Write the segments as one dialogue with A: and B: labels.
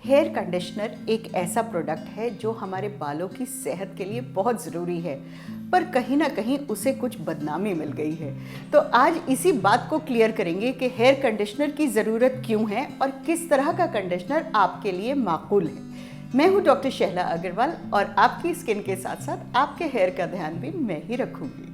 A: Hair conditioner एक ऐसा product है जो हमारे बालों की सेहत के लिए बहुत ज़रूरी है, पर कहीं ना कहीं उसे कुछ बदनामी मिल गई है। तो आज इसी बात को क्लियर करेंगे कि हेयर कंडीशनर की ज़रूरत क्यों है और किस तरह का कंडीशनर आपके लिए माकूल है। मैं हूँ डॉक्टर शहला अग्रवाल और आपकी स्किन के साथ साथ आपके हेयर का ध्यान भी मैं ही रखूँगी।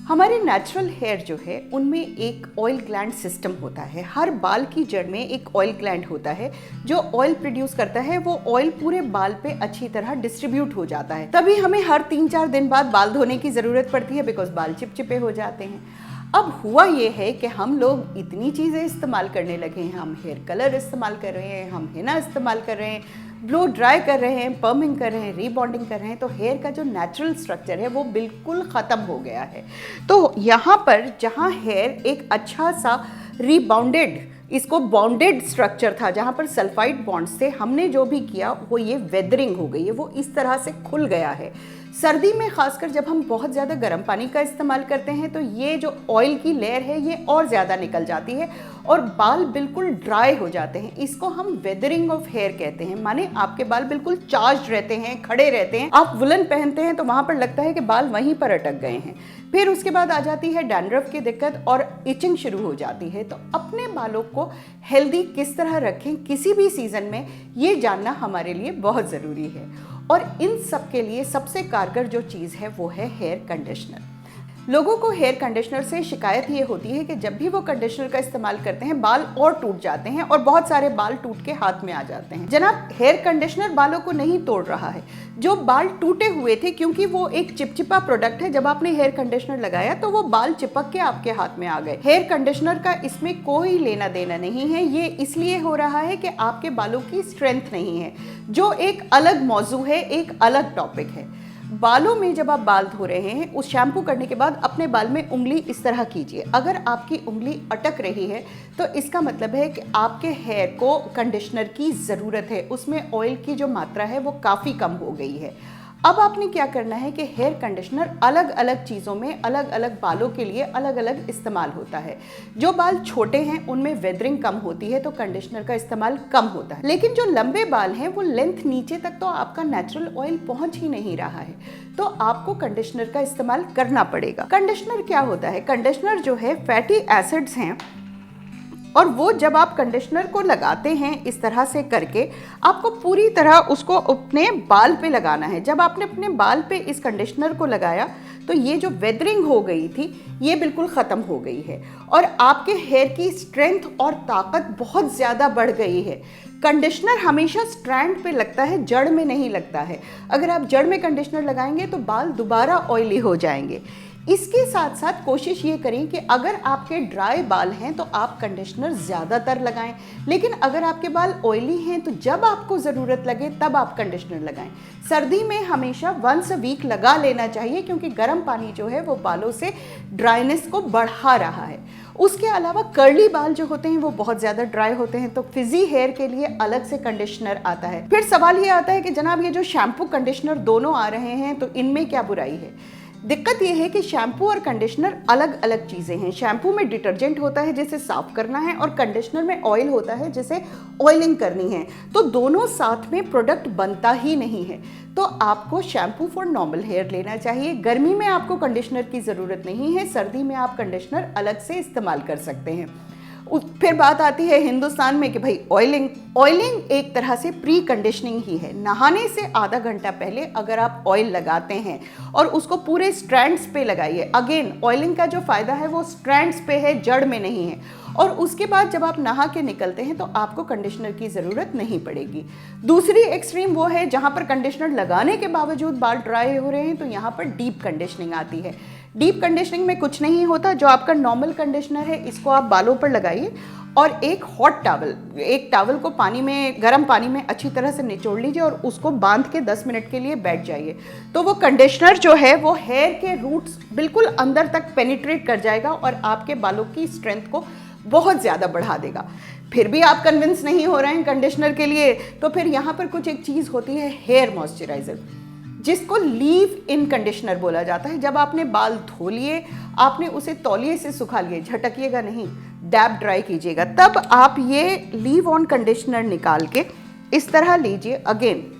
A: हमारे नेचुरल हेयर जो है उनमें एक ऑयल ग्लैंड सिस्टम होता है। हर बाल की जड़ में एक ऑयल ग्लैंड होता है जो ऑयल प्रोड्यूस करता है। वो ऑयल पूरे बाल पे अच्छी तरह डिस्ट्रीब्यूट हो जाता है, तभी हमें हर 3-4 दिन बाद बाल धोने की ज़रूरत पड़ती है, बिकॉज बाल चिपचिपे हो जाते हैं। अब हुआ ये है कि हम लोग इतनी चीज़ें इस्तेमाल करने लगे हैं। हम हेयर कलर इस्तेमाल कर रहे हैं, हम हेना इस्तेमाल कर रहे हैं, ब्लो ड्राई कर रहे हैं, पर्मिंग कर रहे हैं, रीबॉन्डिंग कर रहे हैं, तो हेयर का जो नेचुरल स्ट्रक्चर है वो बिल्कुल ख़त्म हो गया है। तो यहाँ पर जहाँ हेयर एक अच्छा सा रीबाउंडेड, इसको बॉन्डेड स्ट्रक्चर था, जहाँ पर सल्फाइड बॉन्ड्स थे, हमने जो भी किया वो ये वेदरिंग हो गई है, वो इस तरह से खुल गया है। सर्दी में खासकर जब हम बहुत ज़्यादा गर्म पानी का इस्तेमाल करते हैं तो ये जो ऑयल की लेयर है ये और ज़्यादा निकल जाती है और बाल बिल्कुल ड्राई हो जाते हैं। इसको हम वेदरिंग ऑफ हेयर कहते हैं, माने आपके बाल बिल्कुल चार्ज रहते हैं, खड़े रहते हैं। आप वुलन पहनते हैं तो वहाँ पर लगता है कि बाल वहीं पर अटक गए हैं। फिर उसके बाद आ जाती है डैंड्रफ की दिक्कत और इचिंग शुरू हो जाती है। तो अपने बालों को हेल्दी किस तरह रखें किसी भी सीज़न में, ये जानना हमारे लिए बहुत ज़रूरी है। और इन सब के लिए सबसे कारगर जो चीज़ है वो है हेयर कंडीशनर। लोगों को हेयर कंडीशनर से शिकायत ये होती है कि जब भी वो कंडीशनर का इस्तेमाल करते हैं बाल और टूट जाते हैं और बहुत सारे बाल टूट के हाथ में आ जाते हैं। जनाब, हेयर कंडीशनर बालों को नहीं तोड़ रहा है। जो बाल टूटे हुए थे, क्योंकि वो एक चिपचिपा प्रोडक्ट है, जब आपने हेयर कंडीशनर लगाया तो वो बाल चिपक के आपके हाथ में आ गए। हेयर कंडीशनर का इसमें कोई लेना देना नहीं है। ये इसलिए हो रहा है कि आपके बालों की स्ट्रेंथ नहीं है, जो एक अलग मौजू है, एक अलग टॉपिक है। बालों में जब आप बाल धो रहे हैं, उस शैम्पू करने के बाद अपने बाल में उंगली इस तरह कीजिए। अगर आपकी उंगली अटक रही है तो इसका मतलब है कि आपके हेयर को कंडीशनर की ज़रूरत है, उसमें ऑयल की जो मात्रा है वो काफ़ी कम हो गई है। अब आपने क्या करना है कि हेयर कंडीशनर अलग अलग चीज़ों में, अलग अलग बालों के लिए अलग अलग इस्तेमाल होता है। जो बाल छोटे हैं उनमें वेदरिंग कम होती है तो कंडीशनर का इस्तेमाल कम होता है, लेकिन जो लंबे बाल हैं वो लेंथ नीचे तक तो आपका नेचुरल ऑयल पहुंच ही नहीं रहा है, तो आपको कंडीशनर का इस्तेमाल करना पड़ेगा। कंडीशनर क्या होता है? कंडीशनर जो है फैटी एसिड्स हैं और वो जब आप कंडीशनर को लगाते हैं इस तरह से करके, आपको पूरी तरह उसको अपने बाल पे लगाना है। जब आपने अपने बाल पे इस कंडीशनर को लगाया तो ये जो वेदरिंग हो गई थी ये बिल्कुल ख़त्म हो गई है और आपके हेयर की स्ट्रेंथ और ताकत बहुत ज़्यादा बढ़ गई है। कंडीशनर हमेशा स्ट्रैंड पे लगता है, जड़ में नहीं लगता है। अगर आप जड़ में कंडीशनर लगाएंगे तो बाल दोबारा ऑयली हो जाएंगे। इसके साथ साथ कोशिश ये करें कि अगर आपके ड्राई बाल हैं तो आप कंडीशनर ज़्यादातर लगाएं, लेकिन अगर आपके बाल ऑयली हैं तो जब आपको ज़रूरत लगे तब आप कंडीशनर लगाएं। सर्दी में हमेशा वंस अ वीक लगा लेना चाहिए, क्योंकि गर्म पानी जो है वो बालों से ड्राइनेस को बढ़ा रहा है। उसके अलावा कर्ली बाल जो होते हैं वो बहुत ज़्यादा ड्राई होते हैं, तो फिजी हेयर के लिए अलग से कंडीशनर आता है। फिर सवाल ये आता है कि जनाब ये जो शैम्पू कंडीशनर दोनों आ रहे हैं तो इनमें क्या बुराई है? दिक्कत यह है कि शैम्पू और कंडीशनर अलग अलग चीज़ें हैं। शैम्पू में डिटर्जेंट होता है जिसे साफ करना है और कंडीशनर में ऑयल होता है जिसे ऑयलिंग करनी है, तो दोनों साथ में प्रोडक्ट बनता ही नहीं है। तो आपको शैम्पू फॉर नॉर्मल हेयर लेना चाहिए। गर्मी में आपको कंडीशनर की ज़रूरत नहीं है, सर्दी में आप कंडीशनर अलग से इस्तेमाल कर सकते हैं। फिर बात आती है हिंदुस्तान में कि भाई ऑयलिंग एक तरह से प्री कंडीशनिंग ही है। नहाने से आधा घंटा पहले अगर आप ऑयल लगाते हैं और उसको पूरे स्ट्रैंड्स पे लगाइए। अगेन, ऑयलिंग का जो फ़ायदा है वो स्ट्रैंड्स पे है, जड़ में नहीं है। और उसके बाद जब आप नहा के निकलते हैं तो आपको कंडीशनर की ज़रूरत नहीं पड़ेगी। दूसरी एक्सट्रीम वो है जहाँ पर कंडीशनर लगाने के बावजूद बाल ड्राई हो रहे हैं, तो यहाँ पर डीप कंडीशनिंग आती है। डीप कंडीशनिंग में कुछ नहीं होता, जो आपका नॉर्मल कंडीशनर है इसको आप बालों पर लगाइए और एक हॉट टावल को गर्म पानी में अच्छी तरह से निचोड़ लीजिए और उसको बांध के 10 मिनट के लिए बैठ जाइए। तो वो कंडीशनर जो है वो हेयर के रूट्स बिल्कुल अंदर तक पेनिट्रेट कर जाएगा और आपके बालों की स्ट्रेंथ को बहुत ज़्यादा बढ़ा देगा। फिर भी आप कन्विंस नहीं हो रहे हैं कंडीशनर के लिए, तो फिर यहाँ पर कुछ एक चीज़ होती है, हेयर मॉइस्चराइज़र। जिसको लीव इन कंडीशनर बोला जाता है। जब आपने बाल धो लिए, आपने उसे तौलिए से सुखा लिए, झटकिएगा नहीं, डैप ड्राई कीजिएगा, तब आप ये लीव ऑन कंडीशनर निकाल के इस तरह लीजिए। अगेन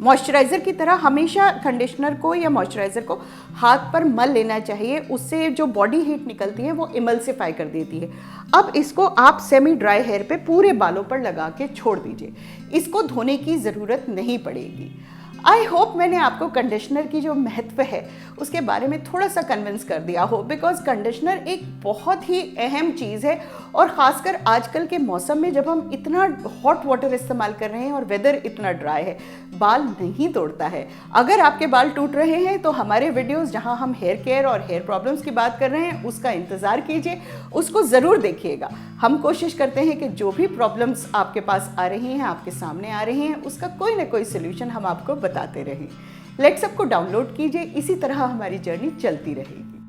A: मॉइस्चराइज़र की तरह हमेशा कंडीशनर को या मॉइस्चराइज़र को हाथ पर मल लेना चाहिए, उससे जो बॉडी हीट निकलती है वो इमल्सिफाई कर देती है। अब इसको आप सेमी ड्राई हेयर पे पूरे बालों पर लगा के छोड़ दीजिए, इसको धोने की ज़रूरत नहीं पड़ेगी। आई होप मैंने आपको कंडीशनर की जो महत्व है उसके बारे में थोड़ा सा कन्विंस कर दिया हो, बिकॉज कंडीशनर एक बहुत ही अहम चीज़ है, और ख़ासकर आजकल के मौसम में जब हम इतना हॉट वाटर इस्तेमाल कर रहे हैं और वेदर इतना ड्राई है, बाल नहीं तोड़ता है। अगर आपके बाल टूट रहे हैं तो हमारे वीडियोस जहां हम हेयर केयर और हेयर प्रॉब्लम्स की बात कर रहे हैं उसका इंतज़ार कीजिए, उसको ज़रूर देखिएगा। हम कोशिश करते हैं कि जो भी प्रॉब्लम्स आपके पास आ रही हैं, आपके सामने आ रही हैं, उसका कोई ना कोई सोल्यूशन हम आपको बताते रहें। लेट्स ऐप को डाउनलोड कीजिए, इसी तरह हमारी जर्नी चलती रहेगी।